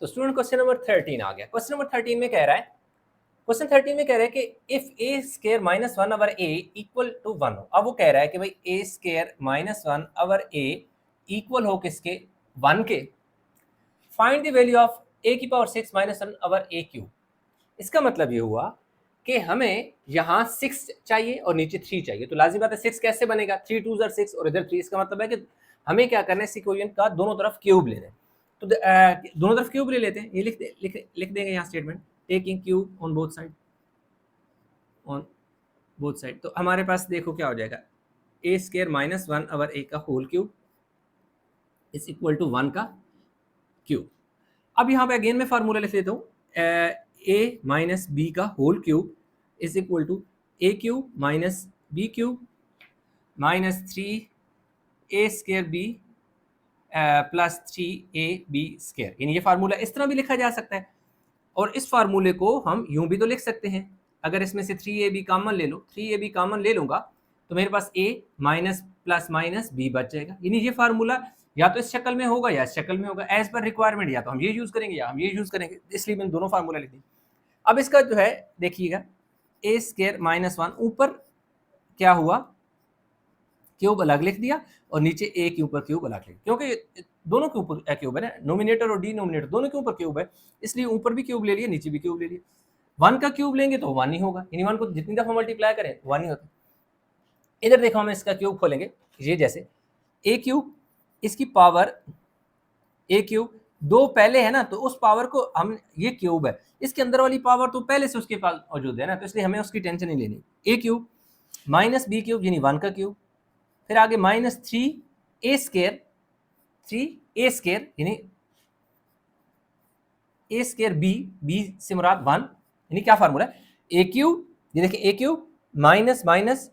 तो student question number 13 आ गया। Question number 13 में कह रहा है, क्वेश्चन 13 में कह रहा है कि if a square minus 1 over a equal to 1 हो। अब वो कह रहा है कि भाई a square minus 1 over a equal हो किसके, 1 के। Find the value of a की power 6 minus 1 over a cube. इसका मतलब ये हुआ कि हमें यहाँ 6 चाहिए और नीचे 3 चाहिए, तो लाजिम बात है 6 कैसे बनेगा, 3 2 6 और इधर 3। इसका मतलब है कि हमें क्या करना है, इस इक्वेशन का दोनों तरफ क्यूब लेना है। तो दोनों तरफ क्यूब ले लेते हैं। ये लिख देंगे यहाँ statement, taking cube on both side, on both side. तो हमारे पास देखो क्या हो जाएगा, a square minus 1 over a का whole cube is equal to 1 का क्यूब। अब यहाँ पे अगेन मैं फार्मूला लिख देता हूँ, ए माइनस बी का whole cube is equal to a cube minus B cube minus 3 a square b plus 3 a b square. यानी ये फार्मूला इस तरह भी लिखा जा सकता है, और इस फार्मूले को हम यूं भी तो लिख सकते हैं। अगर इसमें से 3ab कॉमन ले लो, 3ab कॉमन ले लूंगा तो मेरे पास a minus plus minus b बच जाएगा। यानी ये फार्मूला या तो इस शक्ल में होगा या इस शक्ल में होगा, एज पर रिक्वायरमेंट। या तो हम ये यूज करेंगे या हम ये यूज करेंगे, इसलिए मैंने दोनों फार्मूला लिख दिए। अब इसका जो है देखिएगा, ए स्क्वायर माइनस 1 ऊपर क्या हुआ, क्यूब अलग लिख दिया, और नीचे ए के ऊपर क्यूब अलग लिख, क्योंकि दोनों के ऊपर क्यूब है ना, नोमिनेटर और डिनोमिनेटर दोनों के ऊपर क्यूब है, इसलिए ऊपर भी क्यूब ले लिया, नीचे भी क्यूब ले लिया। 1 का क्यूब लेंगे तो 1 ही होगा, यानी 1 को जितनी दफा मल्टीप्लाई करें 1 ही होता है। इधर देखो हम इसका क्यूब खोलेंगे, ये जैसे ए क्यूब, इसकी पावर ए क्यूब, 2 पहले है ना, तो उस पावर को हम, ये क्यूब है, इसके अंदर वाली पावर तो पहले से उसके पास मौजूद है ना, तो इसलिए हमें उसकी टेंशन नहीं लेनी। ए क्यूब माइनस बी क्यूब यानी 1 का क्यूब, फिर आगे minus 3 a square, 3 a square यानी ए स्क्वायर बी, बी से मुराद 1, यानी क्या फार्मूला है, ए क्यूब, ये देखिए A cube minus minus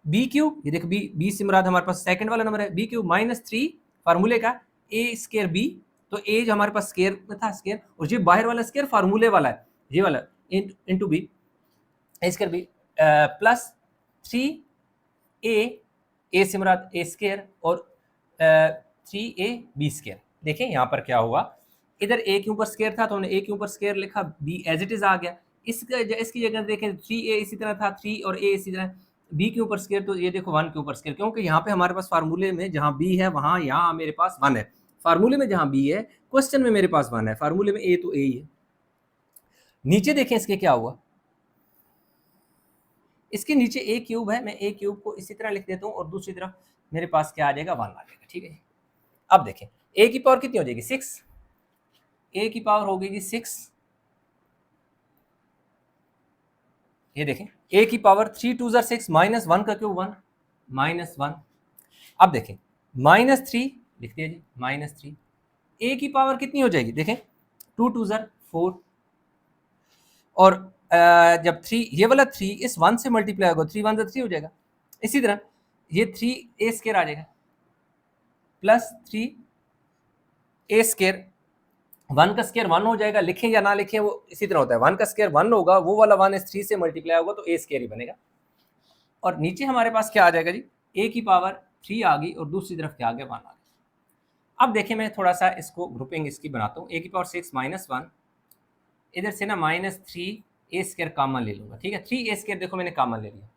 B cube, ये देखिए बी, बी से मुराद हमारे पास सेकंड वाला नंबर है, बी क्यूब माइनस 3 फार्मूले का ए स्क्वायर बी, तो ए जो हमारे पास स्क्वायर में था स्क्वायर, और ये बाहर वाला स्क्वायर फार्मूले वाला है, ये वाला इनटू बी ए स्क्वायर बी प्लस 3 ए से मुराद ए स्क्वायर और 3a बी स्क्वायर। देखें यहाँ पर क्या हुआ, इधर ए के ऊपर स्क्वायर था तो हमने ए के ऊपर स्क्वायर लिखा, बी एज इट इज आ गया। इसकी जगह देखें 3a इसी तरह था, 3 और a इसी तरह, बी के ऊपर स्क्वायर, तो ये देखो 1 के ऊपर स्क्वायर, क्योंकि यहाँ पे हमारे पास फार्मूले में जहाँ बी है वहाँ यहाँ मेरे पास 1 है, फार्मूले में जहाँ बी है क्वेश्चन में मेरे पास 1 है, फार्मूले में ए तो ए ही है। नीचे देखें इसके क्या हुआ, इसके नीचे ए क्यूब है, मैं ए क्यूब को इसी तरह लिख देता हूँ और दूसरी तरफ मेरे पास क्या आ जाएगा, 1 आ जाएगा, ठीक है। अब देखें ए की पावर कितनी हो जाएगी, 6, ए की पावर हो गई 6, ये देखें ए की पावर 3 2 6 माइनस 1 का क्यूब 1 माइनस 1। अब देखें माइनस 3 लिख दिया जी, माइनस 3, ए की पावर कितनी हो जाएगी, देखें 2 2 4, और जब 3 ये वाला 3 इस 1 से मल्टीप्लाई होगा, 3 1 3 हो जाएगा। इसी तरह ये 3 ए स्क्वायर आ जाएगा प्लस 3 ए स्क्वायर, 1 का स्क्वायर 1 हो जाएगा, लिखें या ना लिखें वो इसी तरह होता है, 1 का स्क्वायर 1 होगा, वो वाला 1 इस 3 से मल्टीप्लाई होगा तो ए स्क्वायर ही बनेगा। और नीचे हमारे पास क्या आ जाएगा जी, ए की पावर 3 आ गई और दूसरी तरफ क्या आ गया, 1 आ गया। अब देखें मैं थोड़ा सा इसको ग्रुपिंग इसकी बनाता हूँ, ए की पावर 6 माइनस 1, इधर से ना माइनस 3 ए स्क्वायर कॉमन ले लूंगा, ठीक है। 3 ए स्क्वायर देखो मैंने कॉमन ले लिया,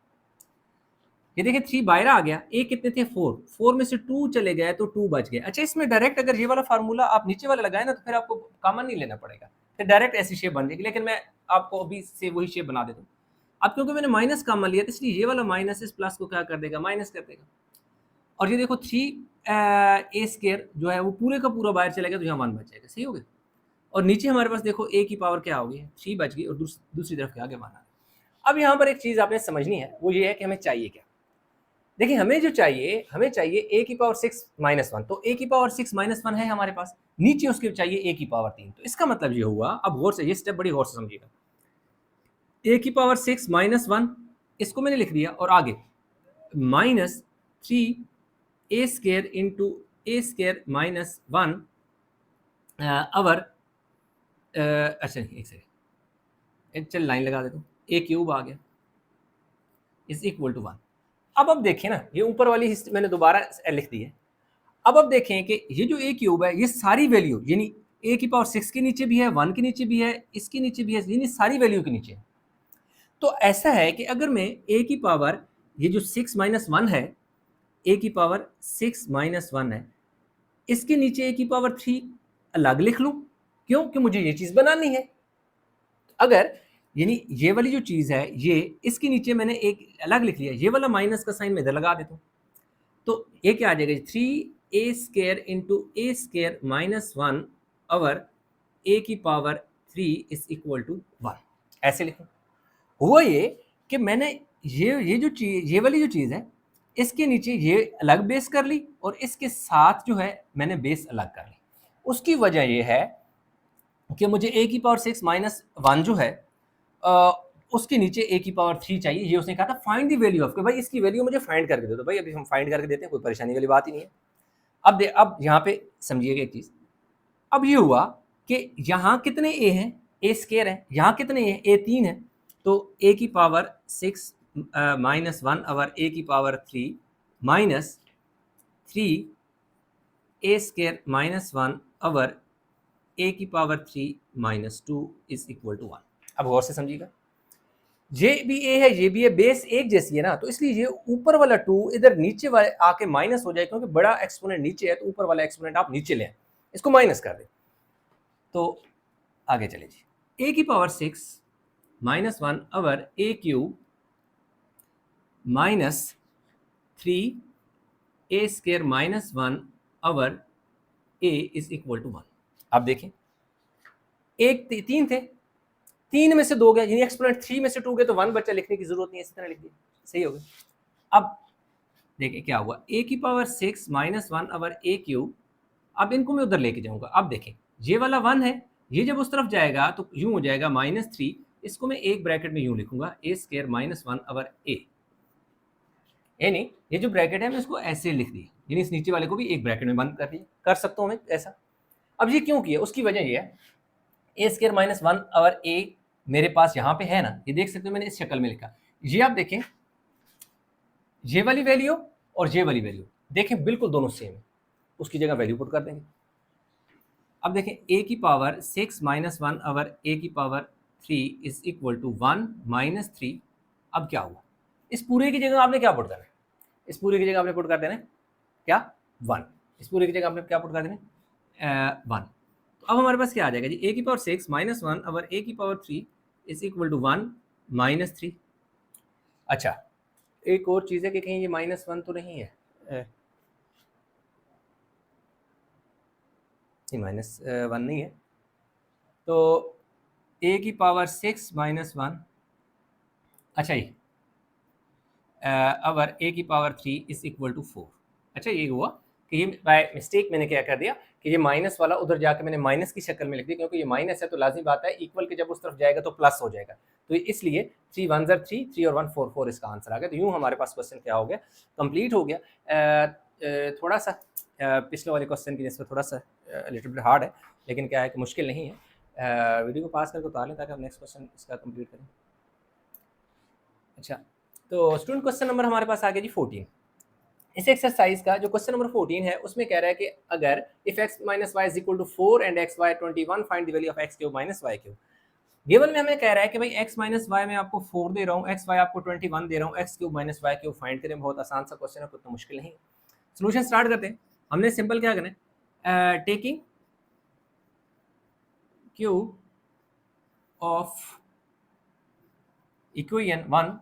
ये देखिए 3 बाहर आ गया, ए कितने थे 4, 4 में से 2 चले गए तो 2 बच गए। अच्छा इसमें डायरेक्ट अगर ये वाला फार्मूला आप नीचे वाला लगाए ना तो फिर आपको कॉमन नहीं लेना पड़ेगा, फिर डायरेक्ट ऐसी शेप बन जाएगी, लेकिन मैं आपको अभी से वही शेप बना देता हूँ। अब क्योंकि मैंने माइनस कॉमन लिया तो इसलिए ये वाला माइनस इस प्लस को क्या कर देगा, माइनस कर देगा। और ये देखो 3 ए स्क्वायर जो है वो पूरे का पूरा बाहर चलेगा तो यहाँ 1 बच जाएगा, सही हो गया। और नीचे हमारे पास देखो ए की पावर क्या होगी, 3 बच गई और दूसरी तरफ क्या आगे 1 आ गया। अब यहाँ पर एक चीज़ आपने समझनी है, वो ये है कि हमें चाहिए क्या। देखिए हमें जो चाहिए, हमें चाहिए ए की पावर 6 माइनस 1, तो ए की पावर 6 माइनस 1 है हमारे पास, नीचे उसके चाहिए ए की पावर 3। तो इसका मतलब ये हुआ, अब गौर से ये स्टेप बड़ी गौर से समझिएगा, ए की पावर 6 माइनस 1 इसको मैंने लिख दिया, और आगे minus 3 a square into A square minus 1 अवर, अच्छा एक सेकेंड, चल लाइन लगा देता हूँ, ए क्यूब आ गया इज इक्वल टू 1। अब देखें ना, ये ऊपर वाली मैंने दोबारा लिख दी है। अब देखें कि ये जो ए क्यूब है, ये सारी वैल्यू यानी ए की पावर 6 के नीचे भी है, 1 के नीचे भी है, इसके नीचे भी है, यानी सारी वैल्यू के नीचे। तो ऐसा है कि अगर मैं ए की पावर ये जो 6 माइनस 1 है, ए की पावर 6 माइनस 1 है, इसके नीचे ए की पावर 3 अलग लिख लूं, क्यों कि मुझे ये चीज बनानी है। अगर यानी ये वाली जो चीज है ये इसके नीचे मैंने एक अलग लिख लिया, ये वाला माइनस का साइन मैं इधर लगा देता हूं, तो ये क्या आ जाएगा 3a² into a² minus 1 over A की पावर 3 इज इक्वल टू 1, ऐसे लिखूं। हुआ ये कि मैंने ये जो चीज, ये वाली जो चीज है, इसके नीचे ये अलग बेस कर ली और इसके साथ जो है मैंने बेस अलग कर ली। उसकी वजह ये है कि मुझे ए की पावर 6 माइनस 1 जो है उसके नीचे ए की पावर 3 चाहिए। ये उसने कहा था फाइंड द वैल्यू ऑफ, भाई इसकी वैल्यू मुझे फाइंड करके दे दो। भाई अभी हम फाइंड करके देते हैं, कोई परेशानी वाली बात ही नहीं है। अब यहाँ पे समझिएगा एक चीज, अब ये हुआ कि यहाँ कितने ए हैं, a² है, यहाँ कितने हैं, a3 है, तो ए की पावर 6 माइनस 1 ओवर ए की power 3 minus 3a² minus 1 over A की power 3 minus 2 is equal to 1। अब गौर से समझिएगा, ये भी ए है ये भी है, बेस एक जैसी है ना, तो इसलिए ये ऊपर वाला 2 इधर नीचे वाले आके माइनस हो जाए, क्योंकि बड़ा एक्सपोनेंट नीचे है तो ऊपर वाला एक्सपोनेंट आप नीचे ले आए, इसको माइनस कर दे। तो आगे चले जी, ए की power 6 minus 1 over a³ minus 3a² minus 1 over a is equal to 1। अब देखें, एक 3 थे, 3 में से 2 गया, यानी एक्सपोनेंट 3 में से 2 गए, तो 1 बच्चा, लिखने की जरूरत नहीं है, इसी तरह लिख दिया, सही हो गया। अब देखिए क्या हुआ, ए की पावर 6 माइनस 1 ओवर a³, अब इनको मैं उधर लेके जाऊंगा। अब देखें ये वाला 1 है, ये जब उस तरफ जाएगा तो यूं हो जाएगा -3, इसको मैं एक ब्रैकेट में यूं लिखूंगा a² माइनस 1 ओवर a, यानी ये जो ब्रैकेट है मैं इसको ऐसे लिख दी, यानी इस नीचे वाले को भी एक ब्रैकेट में बंद कर दिया, कर सकता हूं मैं ऐसा। अब ये क्यों किया, उसकी वजह ये है, a² माइनस 1 ओवर a मेरे पास यहाँ पे है ना, ये देख सकते हो मैंने इस शक्ल में लिखा। ये आप देखें, ये वाली वैल्यू और ये वाली वैल्यू देखें बिल्कुल दोनों सेम है, उसकी जगह वैल्यू पुट कर देंगे। अब देखें a की पावर 6 माइनस 1 ओवर a की power 3 is equal to 1 minus 3। अब क्या हुआ, इस पूरे की जगह आपने क्या पुट करना है, इस पूरे की जगह आपने पुट कर देना है क्या 1, इस पूरे की जगह आपने क्या पुट कर देना है 1। तो अब हमारे पास क्या आ जाएगा जी, a की पावर 6 माइनस 1 ओवर a की power 3 is equal to 1 minus 3। अच्छा एक और चीज़ है कि कहीं ये -1 तो नहीं है, -1 नहीं है, तो a की पावर 6 माइनस 1, अच्छा ये ओवर a की पावर 3 इज इक्वल टू 4। अच्छा ये हुआ कि ये बाय मिस्टेक मैंने क्या कर दिया कि ये माइनस वाला उधर जाकर मैंने माइनस की शक्ल में लिख दिया, क्योंकि ये माइनस है तो लाजमी बात है इक्वल के जब उस तरफ जाएगा तो प्लस हो जाएगा, तो इसलिए 3 1 ज़र 3, 3 और 1 4, 4 इसका आंसर आ गया। तो यूँ हमारे पास क्वेश्चन क्या हो गया, कंप्लीट हो गया। थोड़ा सा पिछले वाले क्वेश्चन की निस्बत थोड़ा सा लिटिल बिट हार्ड है, लेकिन क्या है कि मुश्किल नहीं है। वीडियो को पास करके उतार लें ताकि हम नेक्स्ट क्वेश्चन इसका कंप्लीट करें। अच्छा तो स्टूडेंट क्वेश्चन नंबर हमारे पास आ गया जी 14। इस एक्सरसाइज का जो क्वेश्चन नंबर 14 है उसमें कह रहा है कि अगर if x minus y is equal to 4 and x y 21 find the value of x cube minus Y cube. Given में हमें कह रहा है कि भाई x माइनस वाई में आपको 4 दे रहा हूँ, एक्स वाई आपको 21 दे रहा हूँ, x cube minus Y cube find करें। बहुत आसान सा क्वेश्चन है, कुछ तो मुश्किल नहीं। सोल्यूशन स्टार्ट करते हैं। हमने सिंपल क्या करना है, taking cube of equation 1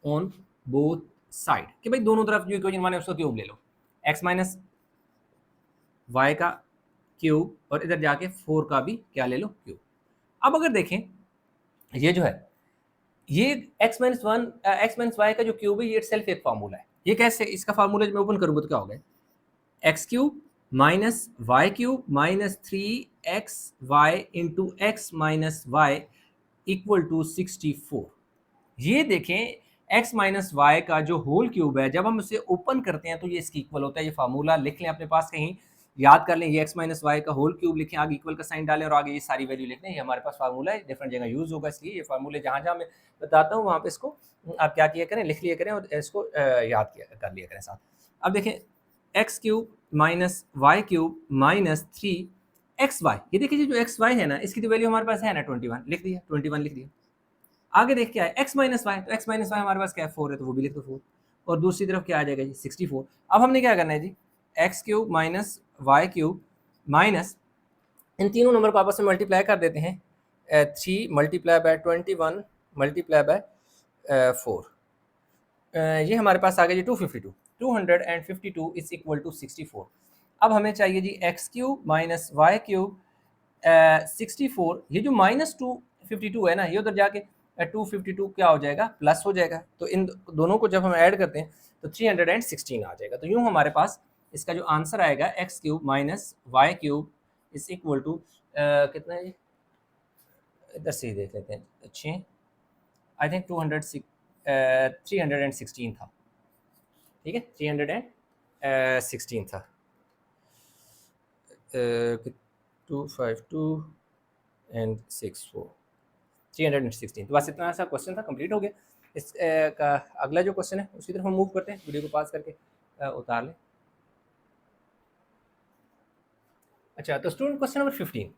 on both side, कि भाई दोनों तरफ जो इक्वेशन 1 है उसका क्यूब ले लो, x माइनस वाई का क्यूब और इधर जाके 4 का भी क्या ले लो क्यूब। अब अगर देखें ये जो है ये x माइनस वाई का जो क्यूब है ये इटसेल्फ एक फार्मूला है। ये कैसे, इसका फार्मूला जब मैं ओपन करूंगा तो क्या होगा, x cube minus Y cube minus 3xy into x minus y equal to 64। ये देखें x माइनस वाई का जो होल क्यूब है जब हम उसे ओपन करते हैं तो ये इसकी इक्वल होता है। ये फार्मूला लिख लें अपने पास, कहीं याद कर लें, ये x माइनस वाई का होल क्यूब लिखें, आगे इक्वल का साइन डालें और आगे ये सारी वैल्यू लिख लें। ये हमारे पास फार्मूला है, डिफरेंट जगह यूज होगा, इसलिए ये फार्मूले जहाँ जहाँ मैं बताता हूँ वहाँ पे इसको आप क्या किया करें, लिख लिया करें और इसको याद किया कर लिया करें साथ। अब देखें x cube minus Y cube minus 3 x y, ये देखिए जो एक्स वाई है ना, इसकी तो वैल्यू हमारे पास है ना 21, लिख दिया 21 लिख दिया। आगे देख क्या है, एक्स माइनस वाई, तो एक्स माइनस वाई हमारे पास क्या है 4 है, तो वो भी लिख दो 4। और दूसरी तरफ क्या आ जाएगा जी 64। अब हमने क्या करना है जी, X cube minus Y cube minus इन तीनों नंबर को आपस में मल्टीप्लाई कर देते हैं, 3 मल्टीप्लाई बाय 21 मल्टीप्लाई बाय 4, ये हमारे पास आ गया जी 252। 252 इज इक्वल टू 64। अब हमें चाहिए जी X cube minus Y cube 64, ये जो माइनस 252 है ना, ये उधर जाके 252 क्या हो जाएगा, प्लस हो जाएगा। तो इन दोनों को जब हम ऐड करते हैं तो 316 आ जाएगा। तो यूँ हमारे पास इसका जो आंसर आएगा x cube minus Y cube is equal to कितना है, इधर से ही देख लेते हैं, अच्छे आई थिंक 316 था, ठीक है 316 था। 252 एंड 64 316। तो बस इतना सा क्वेश्चन था, कंप्लीट हो गया। इस का अगला जो क्वेश्चन है उसकी तरफ हम मूव करते हैं, वीडियो को पास करके उतार लें। अच्छा, तो student question number 15,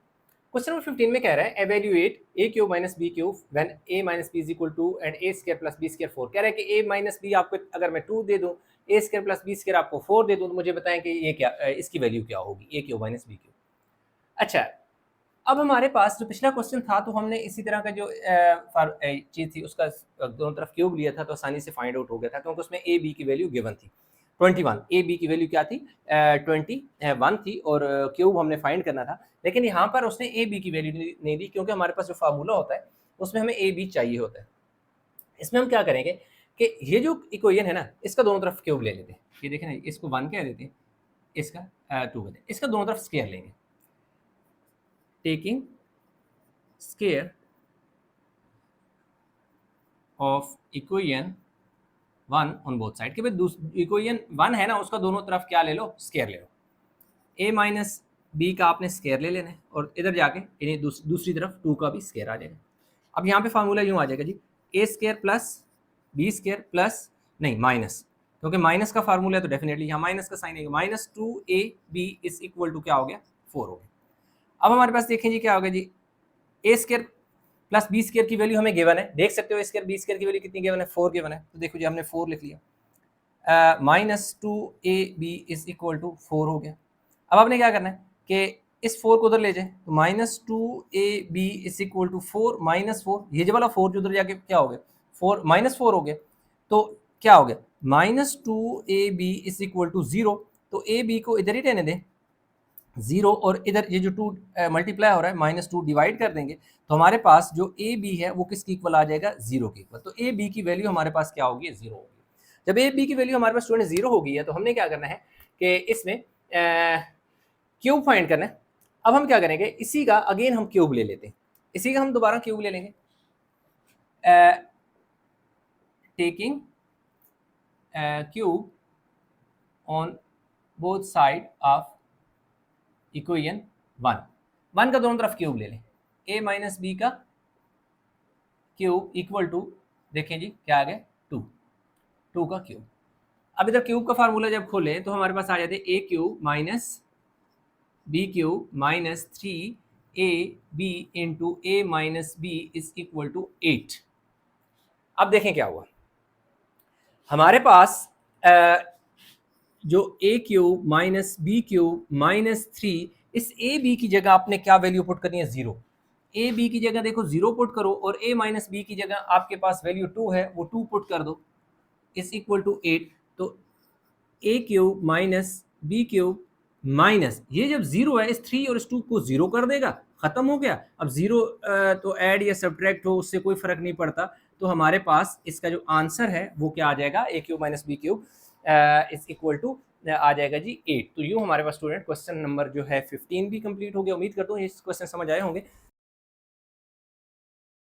question number 15 में कह रहा है evaluate a cube minus B cube when a minus B is equal to and a square plus B square 4। कह रहा है कि ए माइनस बी आपको अगर मैं 2 दे दूं, ए स्क्वायर प्लस बी स्क्वायर आपको 4 दे दूं, तो मुझे बताएं कि ये क्या इसकी वैल्यू क्या होगी, ए क्यूब माइनस बी क्यूब। अच्छा, अब हमारे पास जो पिछला क्वेश्चन था, तो हमने इसी तरह का जो चीज़ थी उसका दोनों तरफ क्यूब लिया था, तो आसानी से फाइंड आउट हो गया था, क्योंकि उसमें ए बी की वैल्यू गिवन थी 21, ए बी की वैल्यू क्या थी 21 थी, और क्यूब हमने फाइंड करना था। लेकिन यहाँ पर उसने ए बी की वैल्यू नहीं दी, क्योंकि हमारे पास जो फार्मूला होता है उसमें हमें ए बी चाहिए होता है। इसमें हम क्या करेंगे कि ये जो इक्वेशन है ना, इसका दोनों तरफ क्यूब ले लेते हैं। ये देखें ना, इसको 1 कह देते हैं, इसका 2 कह देते हैं, इसका दोनों तरफ स्क्वायर लेंगे, taking square of equation 1 on both side. कि भाई इक्वेशन 1 है ना, उसका दोनों तरफ क्या ले लो, स्क्वायर ले लो। ए माइनस बी का आपने स्क्वायर ले लेना है, और इधर जाके इन्हें दूसरी तरफ 2 का भी स्क्वायर आ जाएगा। अब यहाँ पे फार्मूला यूँ आ जाएगा जी, A square plus B square plus नहीं माइनस, क्योंकि माइनस का फार्मूला है तो डेफिनेटली यहाँ माइनस का साइन आएगा, minus 2 A B is equal to क्या हो गया 4 हो गया। अब हमारे पास देखें जी क्या होगा जी, A square plus B square की वैल्यू हमें गिवन है, देख सकते हो ए स्क्वायर बी स्क्वायर की वैल्यू कितनी गिवन है, 4 गिवन है। तो देखो जी हमने 4 लिख लिया, minus 2ab is equal to 4 हो गया। अब आपने क्या करना है कि इस 4 को उधर ले जाए, तो minus 2ab is equal to 4 minus 4, ये जो वाला 4 जो उधर जाके क्या हो गया 4 माइनस 4 हो गया, तो क्या हो गया minus 2ab is equal to 0। तो ए बी को इधर ही रहने दें 0, और इधर ये जो 2 मल्टीप्लाई हो रहा है माइनस 2 डिवाइड कर देंगे, तो हमारे पास जो ए बी है वो किसकी इक्वल आ जाएगा 0 के इक्वल। तो ए बी की वैल्यू हमारे पास क्या होगी 0 होगी। जब ए बी की वैल्यू हमारे पास स्टूडेंट 0 हो गई है, तो हमने क्या करना है कि इसमें क्यूब फाइंड करना है। अब हम क्या करेंगे, इसी का अगेन हम क्यूब ले लेते हैं, इसी का हम दोबारा क्यूब ले लेंगे, taking cube on both side of equation 1 का दोनों तरफ क्यूब ले लें, ए माइनस बी का क्यूब इक्वल टू देखें जी क्या आ गया 2 का क्यूब। अब इधर क्यूब का फार्मूला जब खोलें तो हमारे पास आ जाते हैं A cube minus B cube minus 3ab into A minus B is equal to 8। अब देखें क्या हुआ, हमारे पास जो A cube minus B cube minus 3, इस ए बी की जगह आपने क्या वैल्यू पुट करनी है 0। ए बी की जगह देखो 0 पुट करो, और ए माइनस बी की जगह आपके पास वैल्यू 2 है, वो 2 पुट कर दो, इज इक्वल टू 8। तो A cube minus B cube minus, ये जब 0 है इस 3 और इस 2 को 0 कर देगा, खत्म हो गया। अब 0 तो ऐड या सब्ट्रैक्ट हो उससे कोई फर्क नहीं पड़ता। तो हमारे पास इसका जो आंसर है वो क्या आ जाएगा, A cube minus B cube is equal to आ जाएगा जी 8। तो यूँ हमारे पास स्टूडेंट क्वेश्चन नंबर जो है 15 भी कंप्लीट हो गया। उम्मीद करता हूँ इस क्वेश्चन समझ आए होंगे।